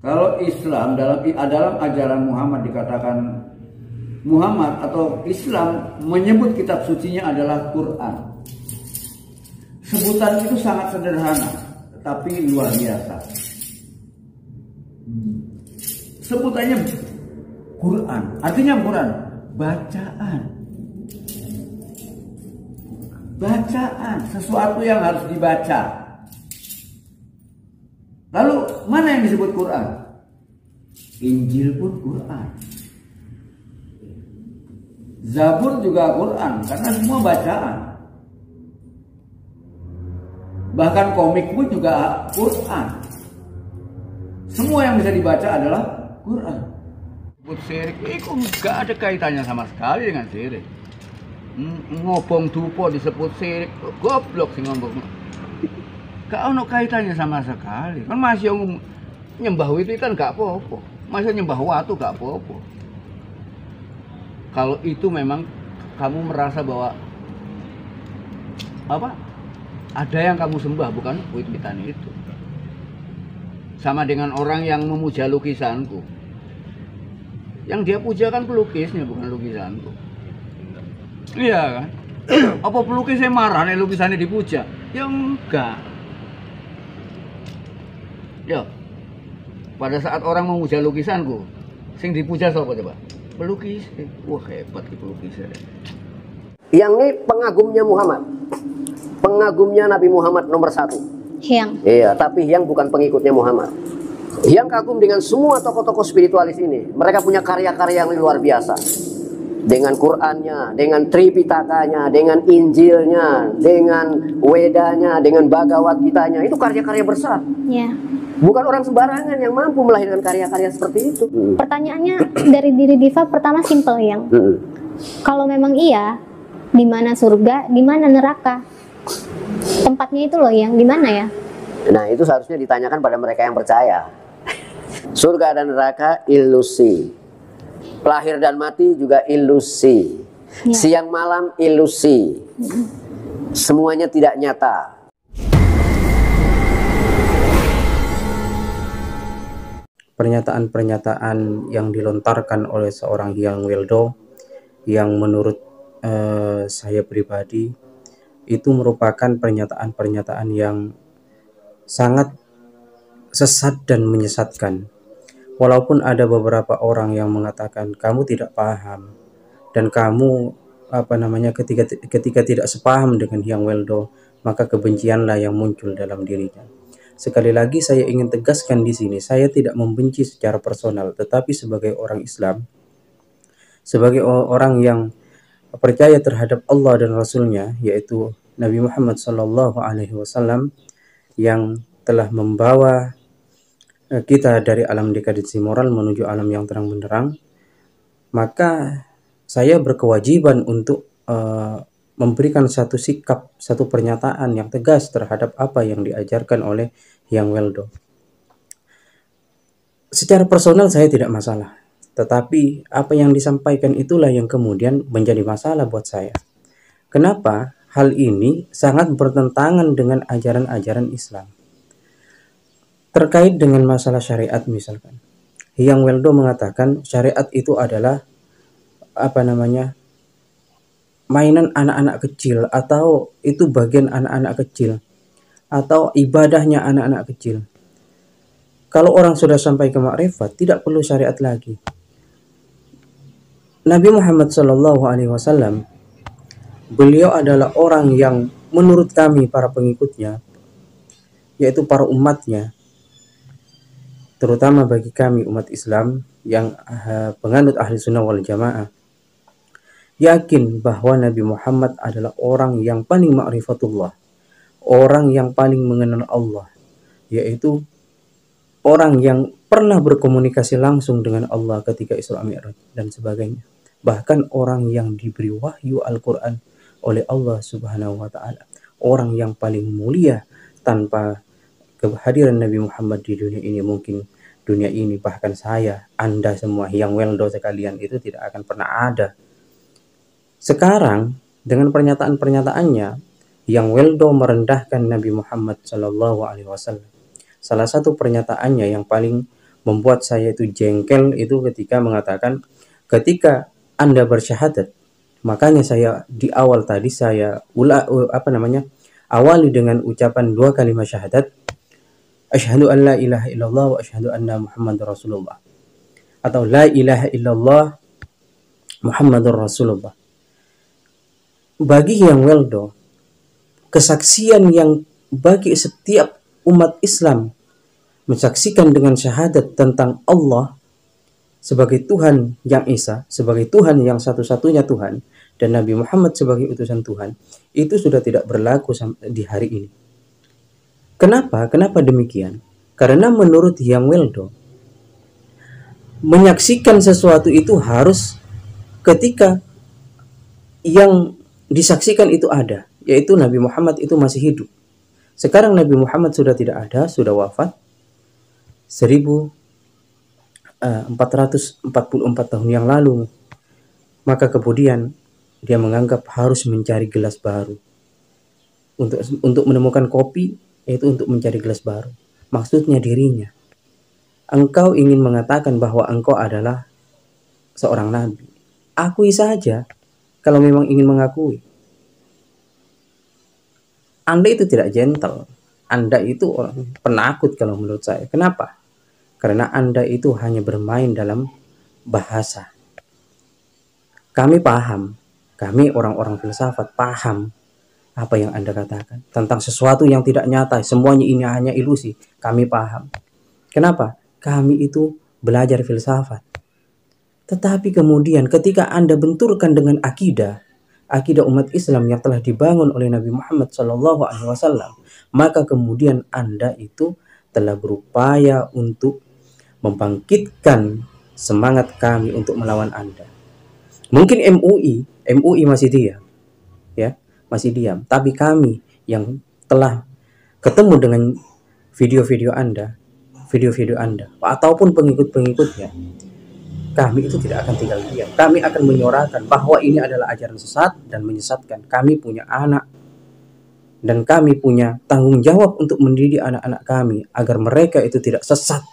Kalau Islam dalam ajaran Muhammad dikatakan Muhammad atau Islam menyebut kitab sucinya adalah Quran. Sebutan itu sangat sederhana, tetapi luar biasa. Sebutannya Quran, artinya Quran, bacaan. Bacaan, sesuatu yang harus dibaca. Lalu mana yang disebut Quran? Injil pun Quran. Zabur juga Quran, karena semua bacaan. Bahkan komik pun juga Quran. Semua yang bisa dibaca adalah Quran. Sebut syirik itu nggak ada kaitannya sama sekali dengan syirik. Ngobong dupo disebut syirik, goblok sih ngomong. Gak ada kaitannya sama sekali. Kan masih yang nyembah itu kan gak apa-apa. Masih nyembah watu gak apa-apa. Kalau itu memang kamu merasa bahwa ada yang kamu sembah, bukan wit-witan itu. Sama dengan orang yang memuja lukisanku. Yang dia puja kan pelukisnya, bukan lukisanku. Iya kan? Apa pelukisnya marah nih lukisannya dipuja? Ya enggak. Ya, pada saat orang memuja lukisanku, sing dipuja siapa coba? Pelukis. Wah hebat ki pelukisnya. Yang ini pengagumnya Muhammad, pengagumnya Nabi Muhammad nomor 1. Iya, tapi yang bukan pengikutnya Muhammad. Yang kagum dengan semua tokoh-tokoh spiritualis ini. Mereka punya karya-karya yang luar biasa. Dengan Qurannya, dengan Tripitakanya, dengan Injilnya, dengan Wedanya, dengan Bhagavad Gitanya. Itu karya-karya besar. Ya. Bukan orang sembarangan yang mampu melahirkan karya-karya seperti itu. Pertanyaannya dari diri Diva pertama simple yang. Kalau memang iya, di mana surga, di mana neraka? Tempatnya itu loh yang di mana ya? Nah, itu seharusnya ditanyakan pada mereka yang percaya. Surga dan neraka ilusi. Lahir dan mati juga ilusi. Ya. Siang malam ilusi. Semuanya tidak nyata. Pernyataan-pernyataan yang dilontarkan oleh seorang Hyang Weldo yang menurut saya pribadi itu merupakan pernyataan-pernyataan yang sangat sesat dan menyesatkan. Walaupun ada beberapa orang yang mengatakan kamu tidak paham dan kamu ketika tidak sepaham dengan Hyang Weldo, maka kebencianlah yang muncul dalam dirinya. Sekali lagi saya ingin tegaskan di sini, saya tidak membenci secara personal, tetapi sebagai orang Islam, sebagai orang yang percaya terhadap Allah dan Rasulnya, yaitu Nabi Muhammad SAW, yang telah membawa kita dari alam dekadensi moral menuju alam yang terang benderang, maka saya berkewajiban untuk memberikan satu sikap, satu pernyataan yang tegas terhadap apa yang diajarkan oleh Hyang Weldo. Secara personal saya tidak masalah, tetapi apa yang disampaikan itulah yang kemudian menjadi masalah buat saya. Kenapa? Hal ini sangat bertentangan dengan ajaran-ajaran Islam. Terkait dengan masalah syariat misalkan, Hyang Weldo mengatakan syariat itu adalah mainan anak-anak kecil, atau itu bagian anak-anak kecil, atau ibadahnya anak-anak kecil. Kalau orang sudah sampai ke makrifat, tidak perlu syariat lagi. Nabi Muhammad SAW, beliau adalah orang yang menurut kami para pengikutnya, yaitu para umatnya, terutama bagi kami umat Islam yang penganut ahli sunnah wal jamaah, yakin bahwa Nabi Muhammad adalah orang yang paling ma'rifatullah, orang yang paling mengenal Allah, yaitu orang yang pernah berkomunikasi langsung dengan Allah ketika Isra Mi'raj dan sebagainya. Bahkan orang yang diberi wahyu Al-Quran oleh Allah Subhanahu wa Ta'ala, orang yang paling mulia. Tanpa kehadiran Nabi Muhammad di dunia ini, mungkin dunia ini, bahkan saya, Anda semua, Hyang Weldo sekalian, itu tidak akan pernah ada. Sekarang dengan pernyataan-pernyataannya, Hyang Weldo merendahkan Nabi Muhammad SAW. Salah satu pernyataannya yang paling membuat saya itu jengkel itu ketika mengatakan ketika Anda bersyahadat, makanya saya di awal tadi saya awali dengan ucapan 2 kalimat syahadat, asyhadu an la ilaha illallah wa asyhadu anna muhammadar rasulullah, atau la ilaha illallah muhammadur rasulullah. Bagi Hyang Weldo, kesaksian yang bagi setiap umat Islam menyaksikan dengan syahadat tentang Allah sebagai Tuhan yang Esa, sebagai Tuhan yang satu-satunya Tuhan, dan Nabi Muhammad sebagai utusan Tuhan, itu sudah tidak berlaku di hari ini. Kenapa? Kenapa demikian? Karena menurut Hyang Weldo, menyaksikan sesuatu itu harus ketika yang disaksikan itu ada, yaitu Nabi Muhammad itu masih hidup. Sekarang Nabi Muhammad sudah tidak ada, sudah wafat 1444 tahun yang lalu. Maka kemudian dia menganggap harus mencari gelas baru. Untuk menemukan kopi, yaitu untuk mencari gelas baru. Maksudnya dirinya. Engkau ingin mengatakan bahwa engkau adalah seorang nabi. Akui saja kalau memang ingin mengakui. Anda itu tidak gentle. Anda itu orang penakut kalau menurut saya. Kenapa? Karena Anda itu hanya bermain dalam bahasa. Kami paham. Kami orang-orang filsafat paham apa yang Anda katakan. Tentang sesuatu yang tidak nyata. Semuanya ini hanya ilusi. Kami paham. Kenapa? Kami itu belajar filsafat. Tetapi kemudian ketika Anda benturkan dengan akidah umat Islam yang telah dibangun oleh Nabi Muhammad SAW, maka kemudian Anda itu telah berupaya untuk membangkitkan semangat kami untuk melawan Anda. Mungkin MUI masih diam, ya, masih diam. Tapi kami yang telah ketemu dengan video-video Anda ataupun pengikut-pengikutnya, kami itu tidak akan tinggal diam. Kami akan menyuarakan bahwa ini adalah ajaran sesat dan menyesatkan. Kami punya anak dan kami punya tanggung jawab untuk mendidik anak-anak kami agar mereka itu tidak sesat.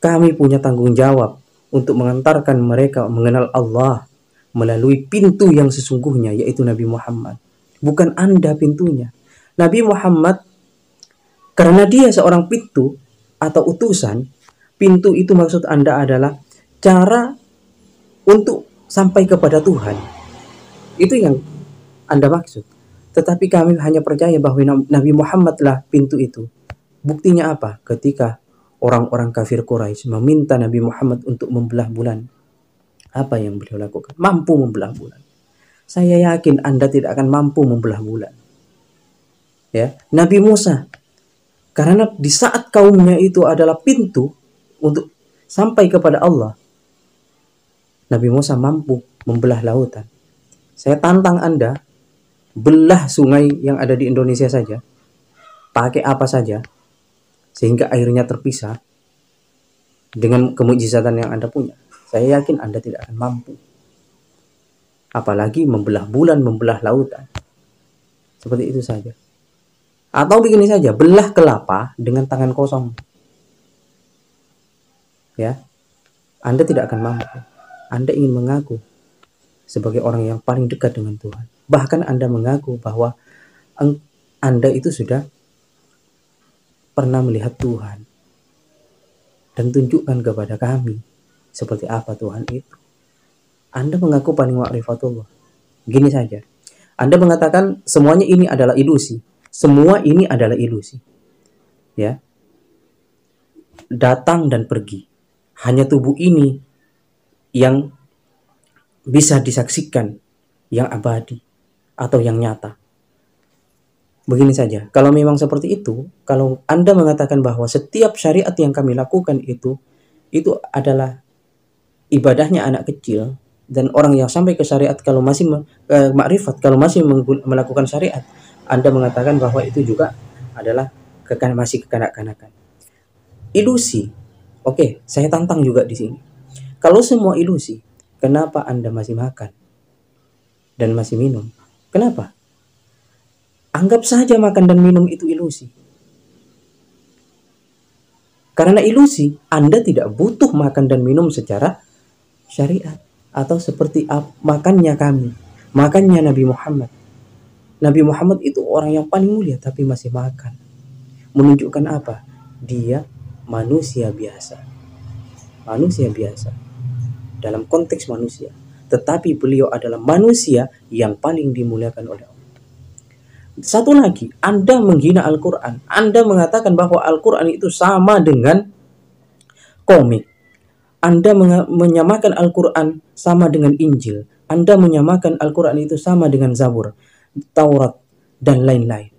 Kami punya tanggung jawab untuk mengantarkan mereka mengenal Allah melalui pintu yang sesungguhnya, yaitu Nabi Muhammad. Bukan Anda pintunya. Nabi Muhammad, karena dia seorang pintu atau utusan, pintu itu maksud Anda adalah cara untuk sampai kepada Tuhan. Itu yang Anda maksud. Tetapi kami hanya percaya bahwa Nabi Muhammadlah pintu itu. Buktinya apa? Ketika orang-orang kafir Quraisy meminta Nabi Muhammad untuk membelah bulan, apa yang beliau lakukan? Mampu membelah bulan. Saya yakin Anda tidak akan mampu membelah bulan. Ya, Nabi Musa, karena di saat kaumnya itu adalah pintu untuk sampai kepada Allah, Nabi Musa mampu membelah lautan. Saya tantang Anda, belah sungai yang ada di Indonesia saja, pakai apa saja, sehingga airnya terpisah dengan kemujizatan yang Anda punya. Saya yakin Anda tidak akan mampu. Apalagi membelah bulan, membelah lautan. Seperti itu saja. Atau begini saja, belah kelapa dengan tangan kosong. Ya, Anda tidak akan mampu. Anda ingin mengaku sebagai orang yang paling dekat dengan Tuhan. Bahkan Anda mengaku bahwa Anda itu sudah pernah melihat Tuhan. Dan tunjukkan kepada kami seperti apa Tuhan itu. Anda mengaku paling ma'rifatullah. Gini saja. Anda mengatakan semuanya ini adalah ilusi. Semua ini adalah ilusi. Ya. Datang dan pergi. Hanya tubuh ini yang bisa disaksikan, yang abadi atau yang nyata. Begini saja, kalau memang seperti itu, kalau Anda mengatakan bahwa setiap syariat yang kami lakukan itu adalah ibadahnya anak kecil, dan orang yang sampai ke syariat kalau masih makrifat, kalau masih melakukan syariat, Anda mengatakan bahwa itu juga adalah masih kekanak-kanakan. Ilusi. Oke, saya tantang juga di sini. Kalau semua ilusi, kenapa Anda masih makan dan masih minum? Kenapa? Anggap saja makan dan minum itu ilusi. Karena ilusi, Anda tidak butuh makan dan minum secara syariat. Atau seperti makannya kami, makannya Nabi Muhammad. Nabi Muhammad itu orang yang paling mulia tapi masih makan. Menunjukkan apa? Dia manusia biasa. Manusia biasa. Dalam konteks manusia. Tetapi beliau adalah manusia yang paling dimuliakan oleh Allah. Satu lagi, Anda menghina Al-Quran. Anda mengatakan bahwa Al-Quran itu sama dengan komik. Anda menyamakan Al-Quran sama dengan Injil. Anda menyamakan Al-Quran itu sama dengan Zabur, Taurat, dan lain-lain.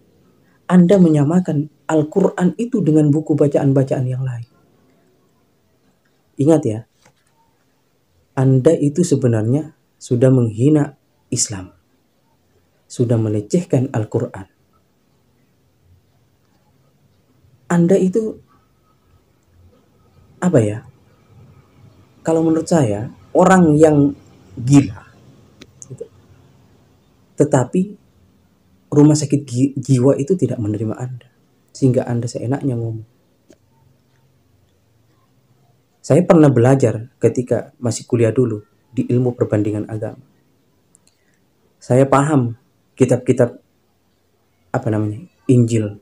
Anda menyamakan Al-Quran itu dengan buku bacaan-bacaan yang lain. Ingat ya, Anda itu sebenarnya sudah menghina Islam. Sudah melecehkan Al-Quran. Anda itu, apa ya? Kalau menurut saya, orang yang gila. Gitu. Tetapi rumah sakit jiwa itu tidak menerima Anda. Sehingga Anda seenaknya ngomong. Saya pernah belajar ketika masih kuliah dulu di ilmu perbandingan agama. Saya paham kitab-kitab Injil.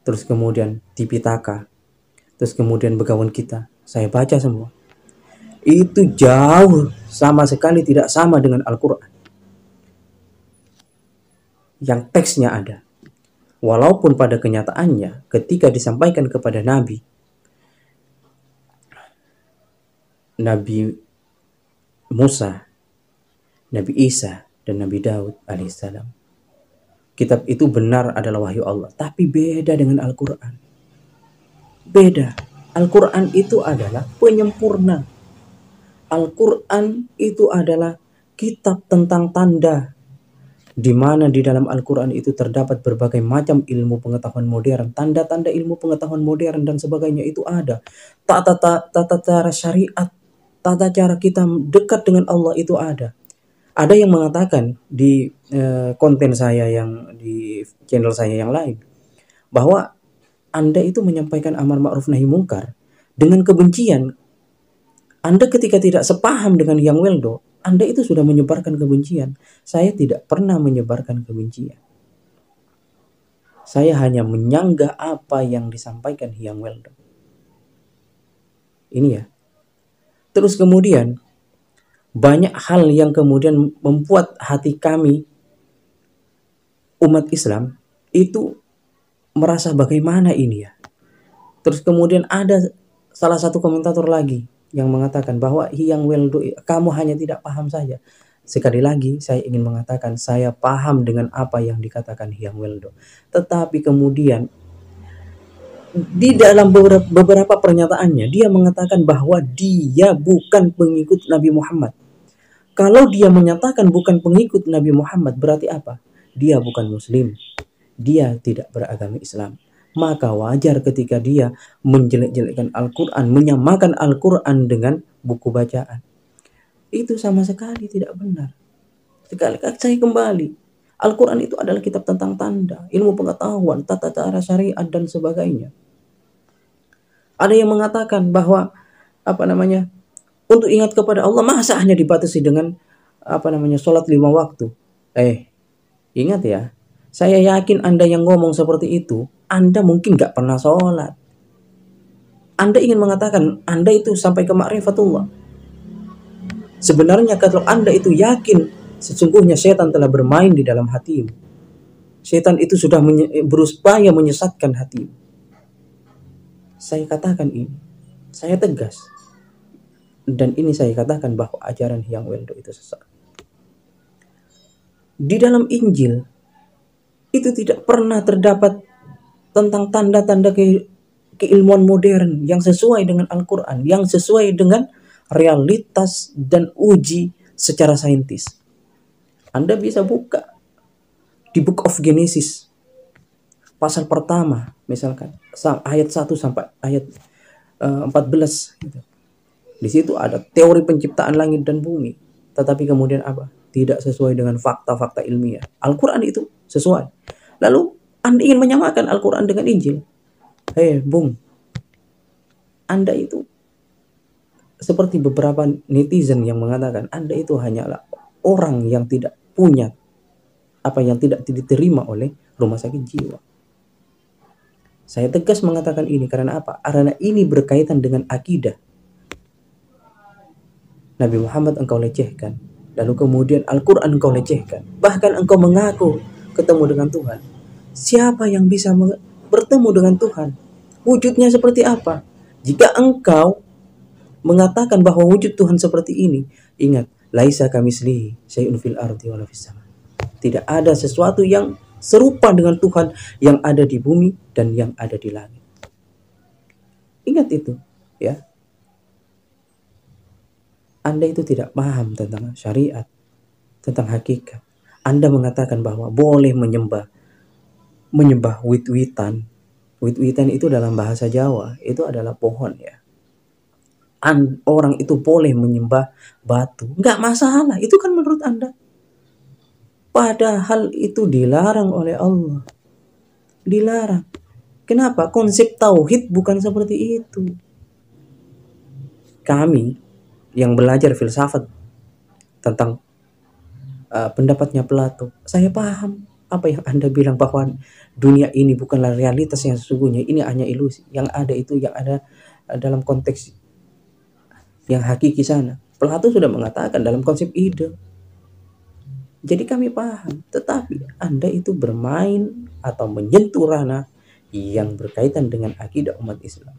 Terus kemudian Tipitaka. Terus kemudian Begawan Kita. Saya baca semua. Itu jauh sama sekali tidak sama dengan Al-Quran. Yang teksnya ada. Walaupun pada kenyataannya ketika disampaikan kepada Nabi Musa, Nabi Isa, dan Nabi Daud alaihissalam, kitab itu benar adalah wahyu Allah. Tapi beda dengan Al-Quran. Beda. Al-Quran itu adalah penyempurna. Al-Quran itu adalah kitab tentang tanda, di mana di dalam Al-Quran itu terdapat berbagai macam ilmu pengetahuan modern, tanda-tanda ilmu pengetahuan modern dan sebagainya itu ada. Tata cara syariat, tata cara kita dekat dengan Allah itu ada. Ada yang mengatakan di konten saya yang di channel saya yang lain, bahwa Anda itu menyampaikan amar ma'ruf nahi mungkar dengan kebencian. Anda ketika tidak sepaham dengan Hyang Weldo, Anda itu sudah menyebarkan kebencian. Saya tidak pernah menyebarkan kebencian. Saya hanya menyanggah apa yang disampaikan Hyang Weldo. Ini ya. Terus kemudian, banyak hal yang kemudian membuat hati kami, umat Islam, itu merasa bagaimana ini ya. Terus kemudian ada salah satu komentator lagi yang mengatakan bahwa Hyang Weldo, kamu hanya tidak paham saja. Sekali lagi saya ingin mengatakan saya paham dengan apa yang dikatakan Hyang Weldo. Tetapi kemudian di dalam beberapa pernyataannya dia mengatakan bahwa dia bukan pengikut Nabi Muhammad. Kalau dia menyatakan bukan pengikut Nabi Muhammad, berarti apa? Dia bukan Muslim. Dia tidak beragama Islam. Maka wajar ketika dia menjelek-jelekkan Al-Quran, menyamakan Al-Quran dengan buku bacaan. Itu sama sekali tidak benar. Sekali saya kembali, Al-Quran itu adalah kitab tentang tanda, ilmu pengetahuan, tata cara syariat dan sebagainya. Ada yang mengatakan bahwa untuk ingat kepada Allah masa hanya dibatasi dengan sholat 5 waktu. Ingat ya, saya yakin Anda yang ngomong seperti itu, Anda mungkin gak pernah sholat. Anda ingin mengatakan Anda itu sampai ke ma'rifatullah. Sebenarnya kalau Anda itu yakin sesungguhnya setan telah bermain di dalam hatimu, setan itu sudah berupaya menyesatkan hatimu. Saya katakan ini, saya tegas. Dan ini saya katakan bahwa ajaran Hyang Weldo itu sesat. Di dalam Injil itu tidak pernah terdapat tentang tanda-tanda keilmuan modern yang sesuai dengan Al-Quran, yang sesuai dengan realitas dan uji secara saintis. Anda bisa buka di Book of Genesis pasal pertama misalkan ayat 1 sampai ayat 14 gitu. Di situ ada teori penciptaan langit dan bumi, tetapi kemudian apa? Tidak sesuai dengan fakta-fakta ilmiah. Al-Quran itu sesuai. Lalu Anda ingin menyamakan Al-Quran dengan Injil. Bung, Anda itu seperti beberapa netizen yang mengatakan Anda itu hanyalah orang yang tidak punya yang tidak diterima oleh rumah sakit jiwa. Saya tegas mengatakan ini karena apa? Karena ini berkaitan dengan akidah. Nabi Muhammad engkau lecehkan, lalu kemudian Al-Quran engkau lecehkan, bahkan engkau mengaku ketemu dengan Tuhan. Siapa yang bisa bertemu dengan Tuhan? Wujudnya seperti apa? Jika engkau mengatakan bahwa wujud Tuhan seperti ini, ingat, laisa kamitslihi syai'un fil ardi wala fis sama. Tidak ada sesuatu yang serupa dengan Tuhan yang ada di bumi dan yang ada di langit. Ingat itu, ya. Anda itu tidak paham tentang syariat, tentang hakikat. Anda mengatakan bahwa boleh menyembah wit-witan. Wit-witan itu dalam bahasa Jawa, itu adalah pohon, ya. Orang itu boleh menyembah batu. Enggak masalah, itu kan menurut Anda. Padahal itu dilarang oleh Allah. Dilarang. Kenapa? Konsep tauhid bukan seperti itu. Kami yang belajar filsafat tentang pendapatnya Plato, saya paham apa yang Anda bilang bahwa dunia ini bukanlah realitas yang sesungguhnya, ini hanya ilusi. Yang ada itu yang ada dalam konteks yang hakiki sana. Plato sudah mengatakan dalam konsep ide. Jadi kami paham, tetapi Anda itu bermain atau menyentuh ranah yang berkaitan dengan akidah umat Islam.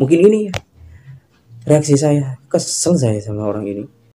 Mungkin ini ya reaksi saya, kesel saya sama orang ini.